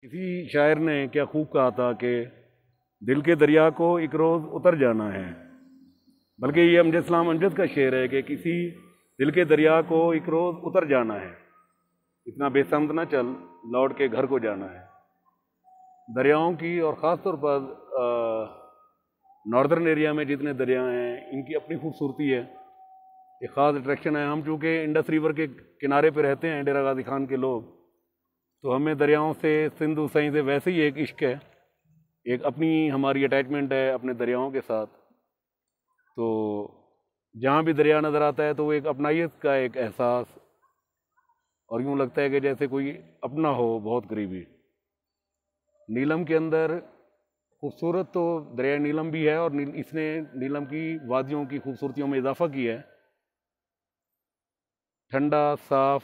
किसी शायर ने क्या खूब कहा था कि दिल के दरिया को एक रोज़ उतर जाना है। बल्कि ये अमजद इस्लाम अमजद का शेर है कि किसी दिल के दरिया को एक रोज़ उतर जाना है, इतना बेसमत ना चल, लौट के घर को जाना है। दरियाओं की और ख़ास तौर पर नॉर्दर्न एरिया में जितने दरिया हैं इनकी अपनी खूबसूरती है, एक ख़ास अट्रैक्शन है। हम चूँकि इंडस रिवर के किनारे पे रहते हैं डेरा गाजी खान के लोग, तो हमें दरियाओं से, सिंध हुसैन से वैसे ही एक इश्क है, एक अपनी हमारी अटैचमेंट है अपने दरियाओं के साथ। तो जहाँ भी दरिया नज़र आता है तो वो एक अपनाइयत का एक एहसास, और यूँ लगता है कि जैसे कोई अपना हो, बहुत करीबी। नीलम के अंदर खूबसूरत तो दरिया नीलम भी है, और इसने नीलम की वादियों की खूबसूरतियों में इजाफा किया है। ठंडा, साफ,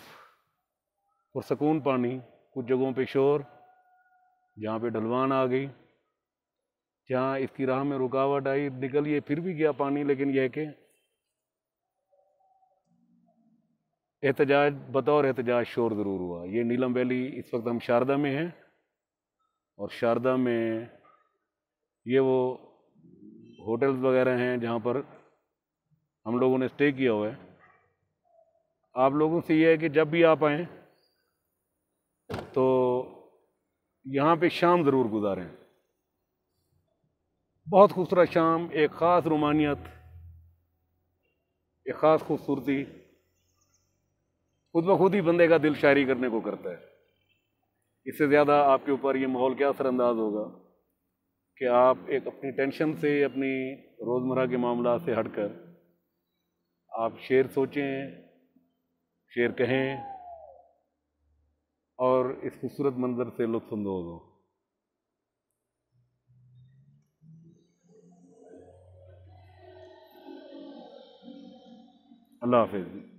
पुरसकून पानी, कुछ जगहों पे शोर, जहाँ पे ढलवान आ गई, जहाँ इसकी राह में रुकावट आई, निकल ये फिर भी गया पानी, लेकिन यह है कि एहतजाज बतौर एहतजाज शोर ज़रूर हुआ। ये नीलम वैली, इस वक्त हम शारदा में हैं, और शारदा में ये वो होटल्स वगैरह हैं जहाँ पर हम लोगों ने स्टे किया हुआ है। आप लोगों से ये है कि जब भी आप आएँ तो यहाँ पे शाम ज़रूर गुजारें। बहुत खूबसूरत शाम, एक ख़ास रोमानियत, एक ख़ास खूबसूरती, खुद ब खुद ही बंदे का दिल शायरी करने को करता है। इससे ज़्यादा आपके ऊपर ये माहौल क्या असरअंदाज होगा कि आप एक अपनी टेंशन से, अपनी रोज़मर्रा के मामला से हटकर आप शेर सोचें, शेर कहें, और इस खूबसूरत मंजर से लुत्फ़अंदोज़ हों। अल्लाह हाफ़िज़।